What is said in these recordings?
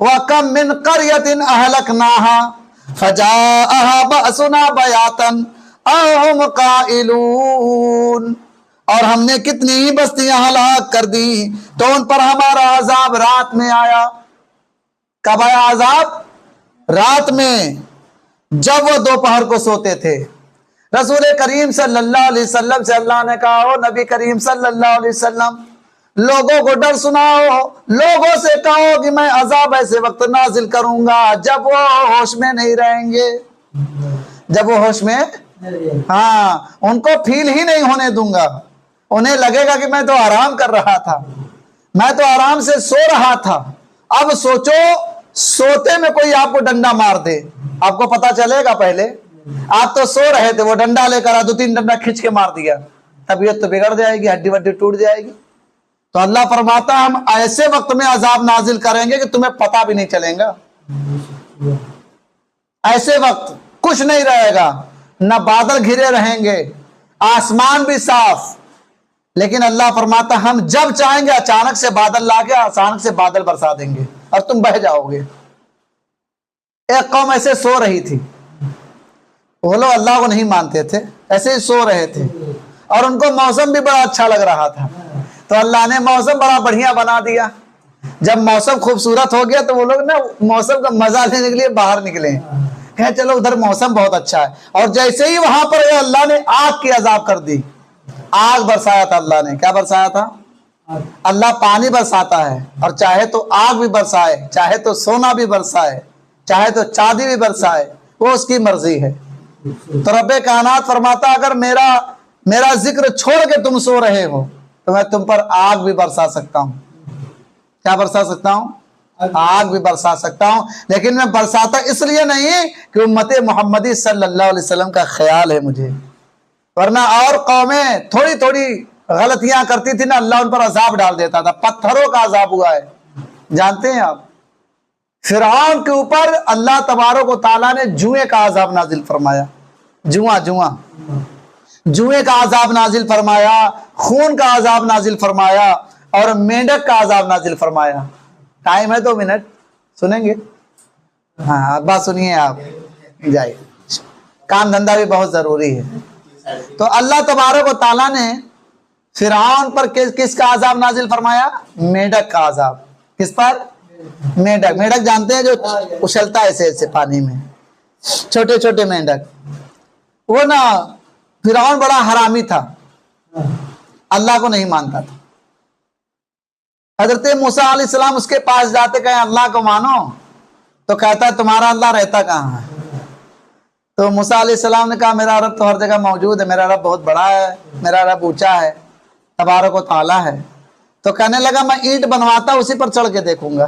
व कम मिन क़रयतिन अहलकनाहा फजाअहा बअसुना बयातन अहुम काइलून। और हमने कितनी ही बस्तियां हलाक कर दी तो उन पर हमारा अजाब रात में आया। कब आया अजाब? रात में, जब वो दोपहर को सोते थे। रसूल करीम सल्लल्लाहु अलैहि वसल्लम से अल्लाह ने कहा, ओ नबी करीम सल्लल्लाहु अलैहि वसल्लम, लोगों को डर सुनाओ, लोगों से कहो कि मैं अजाब ऐसे वक्त नाजिल करूंगा जब वो होश में नहीं रहेंगे, जब वो होश में, हाँ, उनको फील ही नहीं होने दूंगा। उन्हें लगेगा कि मैं तो आराम कर रहा था, मैं तो आराम से सो रहा था। अब सोचो, सोते में कोई आपको डंडा मार दे, आपको पता चलेगा? पहले आप तो सो रहे थे, वो डंडा लेकर आ, 2-3 डंडा खींच के मार दिया, तबीयत तो बिगड़ जाएगी, हड्डी वड्डी टूट जाएगी। तो अल्लाह फरमाता है हम ऐसे वक्त में अजाब नाजिल करेंगे कि तुम्हें पता भी नहीं चलेगा। ऐसे वक्त कुछ नहीं रहेगा, न बादल घिरे रहेंगे, आसमान भी साफ, लेकिन अल्लाह फरमाता हम जब चाहेंगे अचानक से बादल लाके अचानक से बादल बरसा देंगे और तुम बह जाओगे। एक कौम ऐसे सो रही थी, वो लोग अल्लाह को नहीं मानते थे, ऐसे ही सो रहे थे और उनको मौसम भी बड़ा अच्छा लग रहा था। तो अल्लाह ने मौसम बड़ा बढ़िया बना दिया। जब मौसम खूबसूरत हो गया तो वो लोग ना मौसम का मजा लेने के लिए बाहर निकले, कहे चलो उधर मौसम बहुत अच्छा है। और जैसे ही वहां पर अल्लाह ने आग की अजाब कर दी, आग बरसाया था अल्लाह ने। क्या बरसाया था? अल्लाह पानी बरसाता है और चाहे तो आग भी बरसाए, चाहे तो सोना भी बरसाए, चाहे तो चांदी भी बरसाए, वो उसकी मर्जी है। तो रब्बे कायनात फरमाता अगर मेरा जिक्र छोड़ के तुम सो रहे हो तो मैं तुम पर आग भी बरसा सकता हूँ। क्या बरसा सकता हूँ? आग भी बरसा सकता हूँ, लेकिन मैं बरसाता इसलिए नहीं कि उम्मत मोहम्मदी सल्लल्लाहु अलैहि वसल्लम का ख्याल है मुझे, वरना और कौमें थोड़ी थोड़ी गलतियां करती थी ना, अल्लाह उन पर अजाब डाल देता था। पत्थरों का अजाब हुआ है, जानते हैं आप? फिरौन के ऊपर अल्लाह तबारक व तआला ने जुए का अजाब नाजिल फरमाया, जुए का अजाब नाजिल फरमाया, खून का अजाब नाजिल फरमाया और मेंढक का अजाब नाजिल फरमाया। टाइम है 2 मिनट, सुनेंगे? हाँ, बात सुनिए आप, जाइए, काम धंधा भी बहुत जरूरी है। तो अल्लाह तबारक व तआला ने फिरौन पर किसका अजाब नाजिल फरमाया? मेंढक का अजाब। किस पर? मेंढक। मेंढक जानते हैं, जो उछलता है ऐसे ऐसे पानी में, छोटे छोटे मेंढक। वो ना फिरौन बड़ा हरामी था, अल्लाह को नहीं मानता था। हजरत मूसा अलैहिस्सलाम उसके पास जाते, कहे अल्लाह को मानो, तो कहता है तुम्हारा अल्लाह रहता कहाँ है? तो मूसा अलैहिस्सलाम ने कहा मेरा रब तो हर जगह मौजूद है, मेरा रब बहुत बड़ा है, मेरा रब ऊंचा है, तबारक व तआला है। तो कहने लगा मैं ईंट बनवाता उसी पर चढ़ के देखूंगा।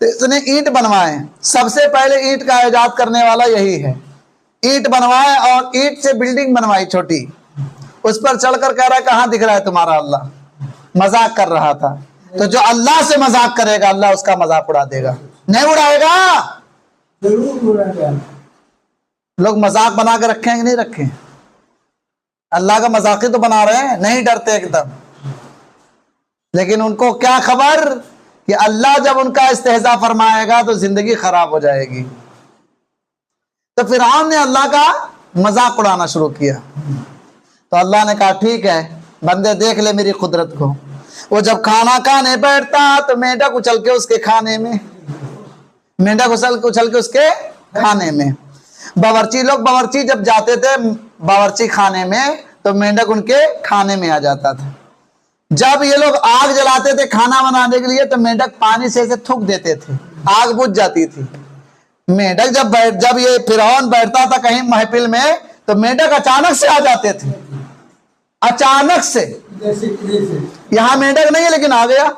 तो इसने ईंट बनवाए, सबसे पहले ईंट का इजाद करने वाला यही है। ईंट बनवाए और ईंट से बिल्डिंग बनवाई छोटी, उस पर चढ़कर कह रहा है कहाँ दिख रहा है तुम्हारा अल्लाह? मजाक कर रहा था। तो जो अल्लाह से मजाक करेगा अल्लाह उसका मजाक उड़ा देगा। नहीं उड़ाएगा? जरूर उड़ाएगा। लोग मजाक बना के रखे हैं कि नहीं रखे? अल्लाह का मजाक ही तो बना रहे हैं, नहीं डरते एकदम। लेकिन उनको क्या खबर कि अल्लाह जब उनका इस्तेहजा फरमाएगा तो जिंदगी खराब हो जाएगी। तो फिरौन ने अल्लाह का मजाक उड़ाना शुरू किया। तो अल्लाह ने कहा ठीक है बंदे, देख ले मेरी कुदरत को। वो जब खाना खाने बैठता तो मेंढक उछल के उसके खाने में, मेंढक उछल के उसके खाने में। बावर्ची लोग बावर्ची जब जाते थे बावर्ची खाने में तो मेंढक उनके खाने में आ जाता था। जब ये लोग आग जलाते थे खाना बनाने के लिए तो मेंढक पानी से ऐसे थूक देते थे, आग बुझ जाती थी। मेंढक जब ये फिरौन बैठता था कहीं महफिल में तो मेंढक अचानक से आ जाते थे, अचानक से। यहाँ मेंढक नहीं है लेकिन आ गया,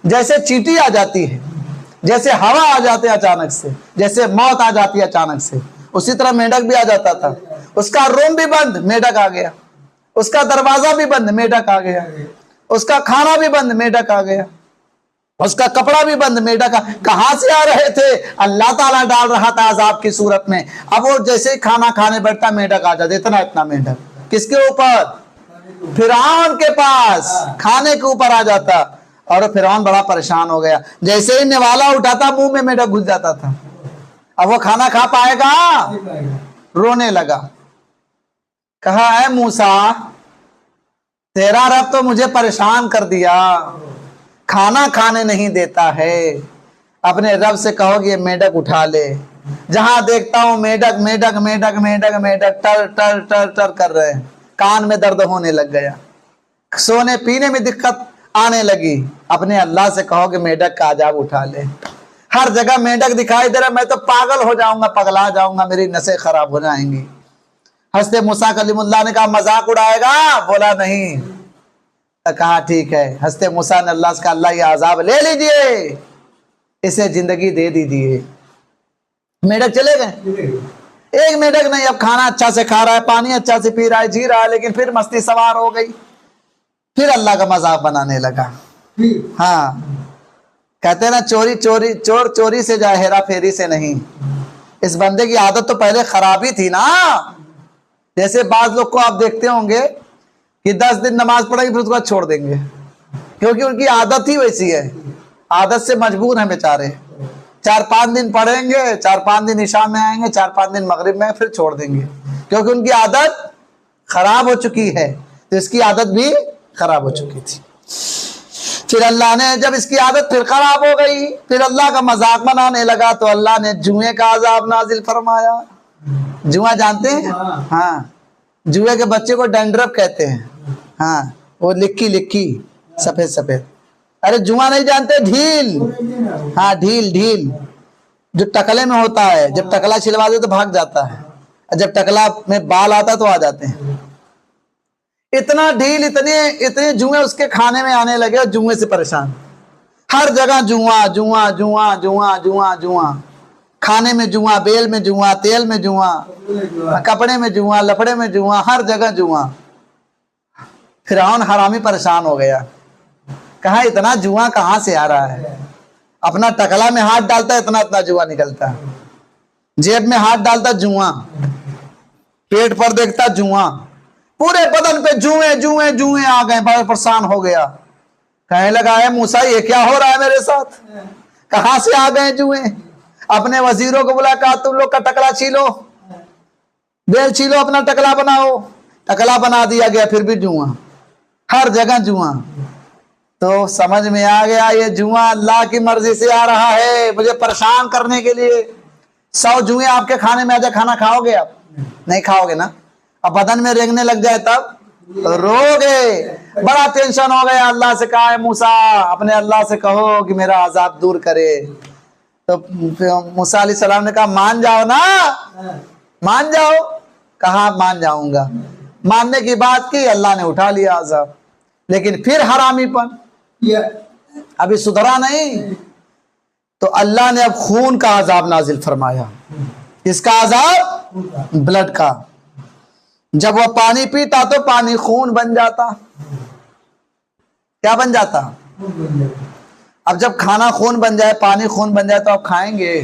जैसे चींटी आ जाती है, जैसे हवा आ जाती है अचानक से, जैसे मौत आ जाती है अचानक से, उसी तरह मेंढक भी आ जाता था। उसका रूम भी बंद, मेंढक आ गया। उसका दरवाजा भी बंद, मेंढक आ गया। उसका खाना भी बंद, मेंढक आ गया। उसका कपड़ा भी बंद, मेंढक कहां से आ रहे थे? अल्लाह ताला डाल रहा था अजाब की सूरत में। अब वो जैसे ही खाना खाने बैठता मेंढक आ जाता, इतना इतना मेंढक। किसके ऊपर? फिरौन के पास खाने के ऊपर आ जाता। और फिरौन बड़ा परेशान हो गया। जैसे ही निवाला उठाता मुंह में मेढक घुस जाता था। अब वो खाना खा पाएगा? रोने लगा। कहा है मूसा, तेरा रब तो मुझे परेशान कर दिया, खाना खाने नहीं देता है। अपने रब से कहो कि ये मेढक उठा ले। जहां देखता हूं मेढक मेढक मेढक मेढक मेढक टर टर टर टर कर रहे हैं। कान में दर्द होने लग गया, सोने पीने में दिक्कत आने लगी। अपने अल्लाह से कहो कि मेढक का अजाब उठा ले। हर जगह मेढक दिखाई दे रहा, मैं तो पागल हो जाऊंगा, पगला जाऊंगा, मेरी नसें खराब हो जाएंगी। हंसते मूसा कलीमुल्लाह ने कहा मजाक उड़ाएगा? बोला नहीं। कहा ठीक है। हंसते मूसा ने अल्लाह से कहा अल्लाह ये अजाब ले लीजिए, इसे जिंदगी दे दीजिए। मेढक चले गए। एक मेढक नहीं, अब खाना अच्छा से खा रहा है, पानी अच्छा से पी रहा है, जी रहा है, लेकिन फिर मस्ती सवार हो गई। फिर अल्लाह का मजाक बनाने लगा। हाँ, कहते हैं ना चोरी चोरी चोर चोरी से जाए, हेरा फेरी से नहीं। इस बंदे की आदत तो पहले खराब ही थी ना। जैसे बाज लोग को आप देखते होंगे कि 10 दिन नमाज पढ़ेंगे फिर उसके बाद छोड़ देंगे, क्योंकि उनकी आदत ही वैसी है। आदत से मजबूर हैं बेचारे। 4-5 दिन पढ़ेंगे, 4-5 दिन ईशा में आएंगे, 4-5 दिन मगरिब में, फिर छोड़ देंगे, क्योंकि उनकी आदत खराब हो चुकी है। तो इसकी आदत भी खराब हो चुकी थी। फिर अल्लाह ने जब इसकी आदत फिर खराब हो गई, फिर अल्लाह का मजाक बनाने लगा, तो अल्लाह ने जुए का अजाब नाजिल फरमाया। जुआ जानते हैं? हाँ, जुए के बच्चे को डंडरप कहते हैं। हाँ, वो लिक्की लिक्की सफेद सफेद। अरे जुआ नहीं जानते? ढील। हाँ, ढील ढील जो टकले में होता है, जब टकला छिलवा दे तो भाग जाता है, जब टकला में बाल आता तो आ जाते हैं। इतना ढील, इतने इतने जुए उसके खाने में आने लगे और जुए से परेशान। हर जगह जुआ जुआ जुआ जुआ जुआ जुआ, खाने में जुआ, बेल में जुआ, तेल में जुआ, कपड़े में जुआ, लफड़े में जुआ, हर जगह जुआ। फिरौन हरामी परेशान हो गया। कहा इतना जुआ कहाँ से आ रहा है? अपना टकला में हाथ डालता है, इतना इतना जुआ निकलता है। जेब में हाथ डालता जुआ, पेट पर देखता जुआ, पूरे बदन पे जुए जुए जुए आ गए। बड़ा परेशान हो गया। कहने लगा है मूसा ये क्या हो रहा है मेरे साथ? कहां से आ गए जुए? अपने वजीरों को बुला, कहा तुम लोग का टकला छीलो, बेल छीलो, अपना टकला बनाओ। टकला बना दिया गया, फिर भी जुआ, हर जगह जुआ। तो समझ में आ गया ये जुआ अल्लाह की मर्जी से आ रहा है, मुझे परेशान करने के लिए। 100 जुए आपके खाने में आ जाए, खाना खाओगे आप? नहीं खाओगे ना। अब बदन में रेंगने लग जाए तब रोगे। बड़ा टेंशन हो गया। अल्लाह से कहा है मूसा अपने अल्लाह से कहो कि मेरा अजाब दूर करे। तो मूसा अलैहिस्सलाम ने कहा मान जाओ ना, मान जाओ। कहा मान जाऊंगा। मानने की बात की, अल्लाह ने उठा लिया अजाब। लेकिन फिर हरामीपन, अभी सुधरा नहीं। तो अल्लाह ने अब खून का अजाब नाजिल फरमाया। किसका अजाब? ब्लड का। जब वह पानी पीता तो पानी खून बन जाता। क्या बन जाता? अब जब खाना खून बन जाए, पानी खून बन जाए तो आप खाएंगे?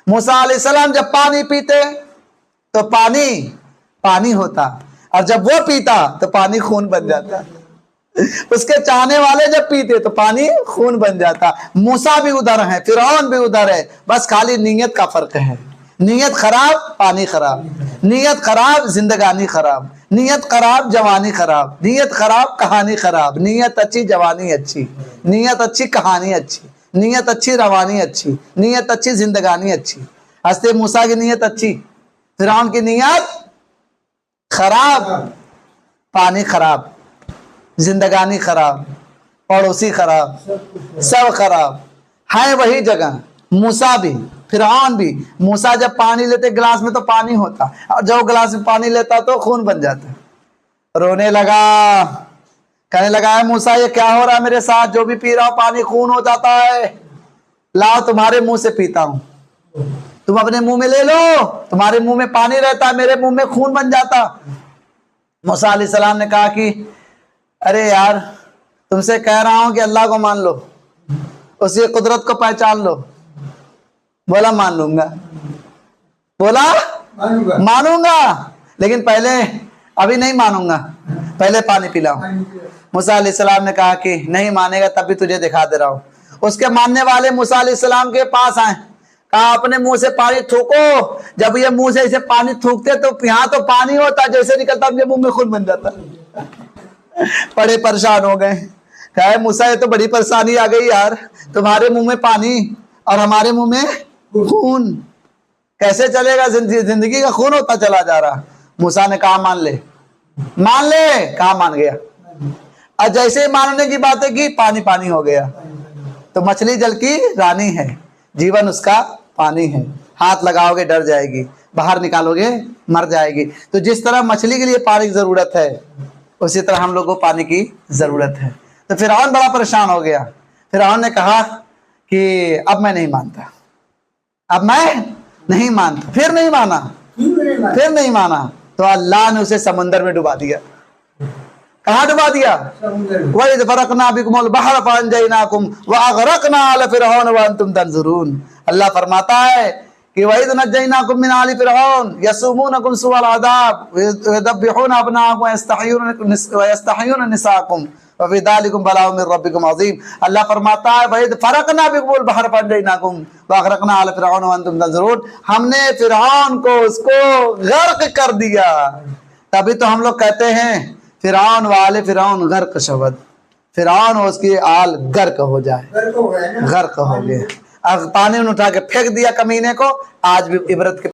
मूसा अलैहिस्सलाम जब पानी पीते तो पानी पानी होता, और जब वो पीता तो पानी खून बन जाता। उसके चाहने वाले जब पीते तो पानी खून बन जाता। मूसा भी उधर है, फिरौन भी उधर है, बस खाली नीयत का फर्क है। नीयत खराब, पानी खराब। नीयत खराब, जिंदगानी खराब। नीयत खराब, जवानी खराब। नीयत खराब, कहानी खराब। नीयत अच्छी, जवानी अच्छी। नीयत अच्छी, कहानी अच्छी। नीयत अच्छी, रवानी अच्छी। नीयत अच्छी, जिंदगानी अच्छी। हंसते मूसा की नीयत अच्छी, फिरौन की नीयत खराब। पानी खराब, जिंदगानी खराब, पड़ोसी खराब, सब खराब है। वही जगह मूसा भी, फिरौन भी। मूसा जब पानी लेते गिलास में तो पानी होता, और जब गिलास में पानी लेता तो खून बन जाता। रोने लगा, कहने लगा है मूसा ये क्या हो रहा है मेरे साथ? जो भी पी रहा हूं पानी खून हो जाता है। लाओ तुम्हारे मुंह से पीता हूं, तुम अपने मुंह में ले लो। तुम्हारे मुंह में पानी रहता है, मेरे मुंह में खून बन जाता। मूसा अलैहिस्सलाम ने कहा कि अरे यार, तुमसे कह रहा हूं कि अल्लाह को मान लो, उसकी कुदरत को पहचान लो। बोला मान लूंगा, बोला मानूंगा, लेकिन पहले, अभी नहीं मानूंगा, पहले पानी पिलाओ। मूसा अलैहिस्सलाम ने कहा कि नहीं मानेगा तब भी तुझे दिखा दे रहा हूँ। उसके मानने वाले मूसा अलैहिस्सलाम के पास आए, कहा अपने मुंह से पानी थूको। जब ये मुंह से इसे पानी थूकते तो यहाँ तो पानी होता, जैसे निकलता उनके मुंह में खून बन जाता। बड़े परेशान हो गए, कहा मूसा ये तो बड़ी परेशानी आ गई यार, तुम्हारे मुंह में पानी और हमारे मुंह में खून, कैसे चलेगा? जिंदगी का खून होता चला जा रहा। मूसा ने कहा मान ले, मान ले। कहा मान गया। और जैसे ही मानने की बातें की पानी पानी हो गया। तो मछली जल की रानी है, जीवन उसका पानी है। हाथ लगाओगे डर जाएगी, बाहर निकालोगे मर जाएगी। तो जिस तरह मछली के लिए पानी की जरूरत है, उसी तरह हम लोग को पानी की जरूरत है। तो फिरौन बड़ा परेशान हो गया। फिरौन ने कहा कि अब मैं नहीं मानता, अब मैं नहीं मानता। फिर नहीं माना, फिर नहीं माना। तो अल्लाह ने उसे समंदर में डुबा दिया। कहाँ डुबा दिया? वइज़ फरक़ना बिकुमुल बहर फअनजयनाकुम व अग़रक़ना आला फ़िरऔन व अंतुम तंज़ुरून। अल्लाह फरमाता है कि वइज़ नज्जयनाकुम मिन आलि फ़िरऔन यसुमूनकुम सुअल अज़ाब यज़ब्बिहूना अब्नाअकुम व यस्तहय्यूना निसाअकुम व फ़ी ज़ालिकुम बलाउम मिन रब्बिकुम अज़ीम। अल्लाह फरमाता है वइज़ फरक़ना बिकुमुल बहर फअनजयनाकुम व अग़रक़ना आला फ़िरऔन व अंतुम तंज़ुरून। हमने फिरऔन को उसको गर्क कर दिया। तभी तो हम लोग कहते हैं फिरौन वाले फिरौन गर्क शबद, फिरौन उसकी आल गर्क हो जाए, गर्क हो गए। अब पानी में उठा के फेंक दिया कमीने को। आज भी इबरत के